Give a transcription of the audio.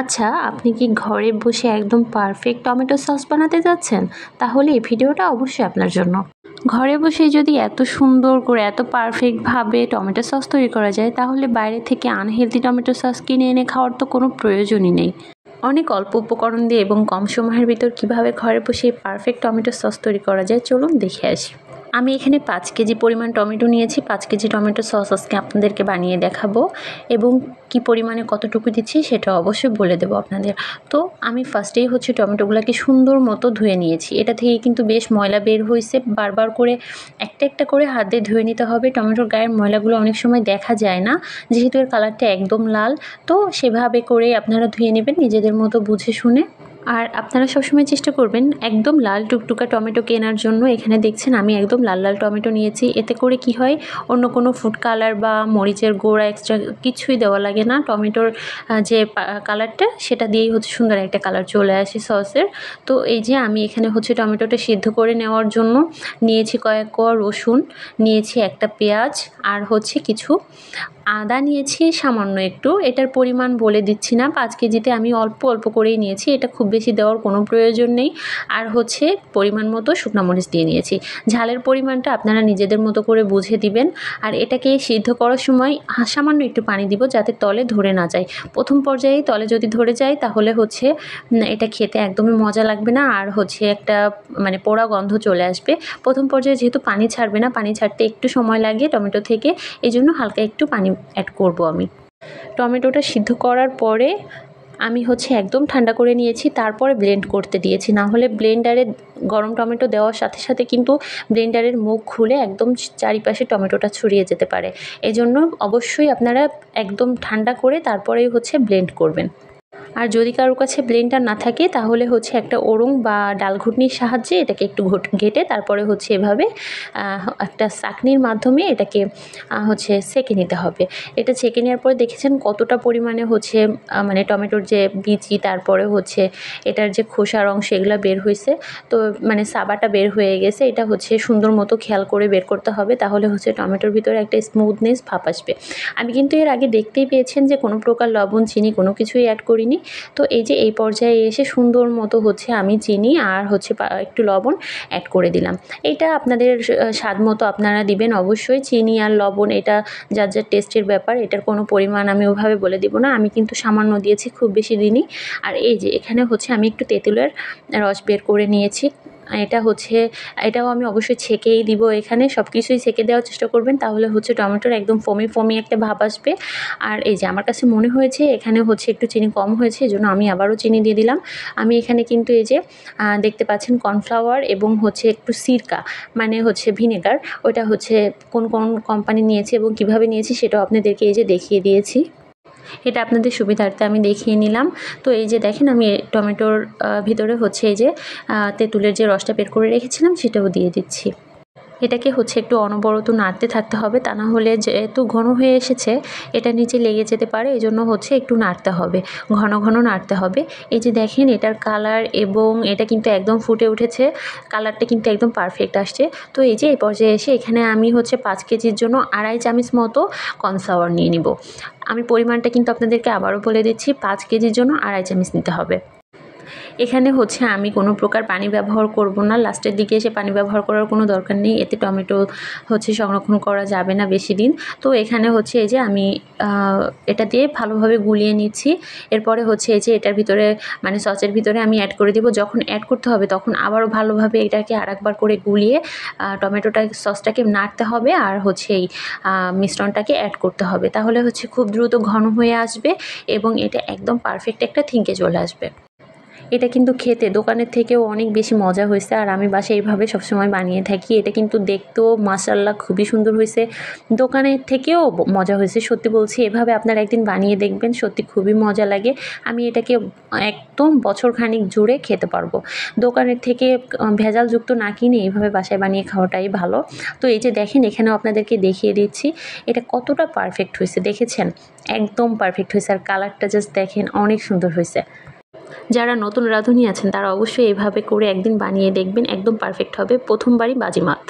আচ্ছা, আপনি কি ঘরে বসে একদম পারফেক্ট টমেটো সস বানাতে যাচ্ছেন? তাহলে এই ভিডিওটা অবশ্যই আপনার জন্য। ঘরে বসেই যদি এত সুন্দর করে এত পারফেক্টভাবে টমেটো সস তৈরি করা যায়, তাহলে বাইরে থেকে আনহেলদি টমেটো সস কিনে এনে খাওয়ার তো কোনো প্রয়োজনই নেই। অনেক অল্প উপকরণ দিয়ে এবং কম সময়ের ভিতর কিভাবে ঘরে বসে পারফেক্ট টমেটো সস তৈরি করা যায়, চলুন দেখে আসি। আমি এখানে 5 কেজি পরিমাণ টমেটো নিয়েছি। 5 কেজি টমেটো সস আজকে আপনাদেরকে বানিয়ে দেখাবো এবং কি পরিমাণে কতটুকু দিচ্ছি সেটা অবশ্যই বলে দেবো আপনাদের। তো আমি ফার্স্টেই টমেটোগুলোকে সুন্দর মতো ধুয়ে নিয়েছি। এটা থেকে কিন্তু বেশ ময়লা বের হয়েছে। বারবার করে একটা একটা করে হাত দিয়ে ধুয়ে নিতে হবে। টমেটোর গায়ের ময়লাগুলো অনেক সময় দেখা যায় না, যেহেতু এর কালারটা একদম লাল। তো সেভাবে করে আপনারা ধুয়ে নেবেন নিজেদের মতো বুঝে শুনে। আর আপনারা সবসময় চেষ্টা করবেন একদম লাল টুকটুকা টমেটো কেনার জন্য। এখানে দেখছেন আমি একদম লাল লাল টমেটো নিয়েছি। এতে করে কি হয়, অন্য কোনো ফুড কালার বা মরিচের গুঁড়া এক্সট্রা কিছুই দেওয়া লাগে না। টমেটোর যে কালারটা সেটা দিয়েই সুন্দর একটা কালার চলে আসে সসের। তো এই যে আমি এখানে টমেটোটা সিদ্ধ করে নেওয়ার জন্য নিয়েছি কয়েক কোয়া রসুন, নিয়েছি একটা পেঁয়াজ, আর কিছু আদা নিয়েছি সামান্য একটু। এটার পরিমাণ বলে দিচ্ছি না, 5 কেজিতে আমি অল্প অল্প করেই নিয়েছি। এটা খুব বেশি দেওয়ার কোনো প্রয়োজন নেই। আর পরিমাণ মতো শুকনো মরিচ দিয়ে নিয়েছি। ঝালের পরিমাণটা আপনারা নিজেদের মতো করে বুঝে দিবেন। আর এটাকে সিদ্ধ করার সময় সামান্য একটু পানি দিব, যাতে তলে ধরে না যায়। প্রথম পর্যায়েই তলে যদি ধরে যায়, তাহলে এটা খেতে একদমই মজা লাগবে না। আর একটা পোড়া গন্ধ চলে আসবে। প্রথম পর্যায়ে যেহেতু পানি ছাড়বে না, পানি ছাড়তে একটু সময় লাগে টমেটো থেকে, এই জন্য হালকা একটু পানি অ্যাড করব আমি। টমেটোটা সিদ্ধ করার পরে আমি একদম ঠান্ডা করে নিয়েছি, তারপরে ব্লেন্ড করতে দিয়েছি। না হলে ব্লেন্ডারে গরম টমেটো দেওয়ার সাথে সাথে কিন্তু ব্লেন্ডারের মুখ খুলে একদম চারিপাশে টমেটোটা ছড়িয়ে যেতে পারে। এজন্য অবশ্যই আপনারা একদম ঠান্ডা করে তারপরেই ব্লেন্ড করবেন। আর যদি কারোর কাছে ব্লেন্ডার না থাকে, তাহলে একটা ওরং বা ডালঘুটনির সাহায্যে এটাকে একটু ঘেটে তারপরে এভাবে একটা ছাঁকনির মাধ্যমে এটাকে ছেঁকে নিতে হবে। এটা ছেঁকে নেওয়ার পরে দেখেছেন কতটা পরিমাণে টমেটোর যে বিচি, তারপরে এটার যে খোসার অংশ, এগুলো বের হয়েছে। তো সাবাটা বের হয়ে গেছে। এটা সুন্দর মতো খেয়াল করে বের করতে হবে, তাহলে টমেটোর ভিতরে একটা স্মুথনেস ভাব আসবে। আমি কিন্তু এর আগে দেখতেই পেয়েছেন যে কোনো প্রকার লবণ, চিনি কোনো কিছুই অ্যাড করিনি। তো এই যে এই পর্যায়ে এসে সুন্দর মতো আমি চিনি আর একটু লবণ অ্যাড করে দিলাম। এটা আপনাদের স্বাদ মতো আপনারা দিবেন অবশ্যই। চিনি আর লবণ এটা যার যার টেস্টের ব্যাপার। এটার কোনো পরিমাণ আমি ওভাবে বলে দিব না। আমি কিন্তু সামান্য দিয়েছি, খুব বেশি দিইনি। আর এই যে এখানে আমি একটু তেঁতুলের রস বের করে নিয়েছি। এটাও আমি অবশ্যই ছেঁকেই দিব। এখানে সব কিছুই ছেঁকে দেওয়ার চেষ্টা করবেন, তাহলে টমেটোর একদম ফোমি একটা ভাব আসবে। আর এই যে আমার কাছে মনে হয়েছে এখানে একটু চিনি কম হয়েছে, এজন্য আমি আবারও চিনি দিয়ে দিলাম। আমি এখানে কিন্তু এই যে দেখতে পাচ্ছেন কর্নফ্লাওয়ার এবং একটু সিরকা ভিনেগার, ওইটা কোন কোম্পানি নিয়েছি এবং কিভাবে নিয়েছি সেটাও আপনাদেরকে এই যে দেখিয়ে দিয়েছি। এটা আপনাদের সুবিধার্থে আমি দেখিয়ে নিলাম। তো এই যে দেখেন আমি টমেটোর ভিতরে এই যে তেঁতুলের যে রসটা বের করে রেখেছিলাম সেটাও দিয়ে দিচ্ছি। এটাকে একটু অনবরত নাড়তে থাকতে হবে, তা না হলে যেহেতু ঘন হয়ে এসেছে এটা নিচে লেগে যেতে পারে। এজন্য একটু নাড়তে হবে, ঘন ঘন নাড়তে হবে। এই যে দেখেন এটার কালার এবং এটা কিন্তু একদম ফুটে উঠেছে, কালারটা কিন্তু একদম পারফেক্ট আসছে। তো এই যে এই পর্যায়ে এসে এখানে আমি 5 কেজির জন্য 2.5 চামচ মতো কর্নফ্লাওয়ার নিয়ে নিব। আমি পরিমাণটা কিন্তু আপনাদেরকে আবারও বলে দিচ্ছি, 5 কেজির জন্য 2.5 চামচ নিতে হবে। এখানে আমি কোনো প্রকার পানি ব্যবহার করব না। লাস্টের দিকে এসে পানি ব্যবহার করার কোনো দরকার নেই, এতে টমেটো সংরক্ষণ করা যাবে না বেশি দিন। তো এখানে এই যে আমি এটা দিয়ে ভালোভাবে গুলিয়ে নিচ্ছি। এরপরে এই যে এটার ভিতরে সসের ভিতরে আমি অ্যাড করে দিব। যখন অ্যাড করতে হবে তখন আবারও ভালোভাবে এটাকে আরেকবার করে গুলিয়ে সসটাকে নাড়তে হবে আর এই মিশ্রণটাকে অ্যাড করতে হবে। তাহলে খুব দ্রুত ঘন হয়ে আসবে এবং এটা একদম পারফেক্ট একটা থিকে চলে আসবে। এটা কিন্তু খেতে দোকানের থেকেও অনেক বেশি মজা হয়েছে, আর আমি বাসায় এইভাবে সবসময় বানিয়ে থাকি। এটা কিন্তু দেখতেও মাশাআল্লাহ খুবই সুন্দর হয়েছে, দোকানের থেকেও মজা হয়েছে। সত্যি বলছি, এভাবে আপনারা একদিন বানিয়ে দেখবেন, সত্যি খুবই মজা লাগে। আমি এটাকে একদম বছরখানিক জুড়ে খেতে পারবো। দোকানের থেকে ভেজালযুক্ত না কিনে এইভাবে বাসায় বানিয়ে খাওয়াটাই ভালো। তো এই যে দেখেন এখানেও আপনাদেরকে দেখিয়ে দিচ্ছি এটা কতটা পারফেক্ট হয়েছে। দেখেছেন একদম পারফেক্ট হয়েছে, আর কালারটা জাস্ট দেখেন অনেক সুন্দর হয়েছে। যারা নতুন রাঁধুনি আছেন তারা অবশ্যই এভাবে করে একদিন বানিয়ে দেখবেন, একদম পারফেক্ট হবে, প্রথমবারই বাজিমাত।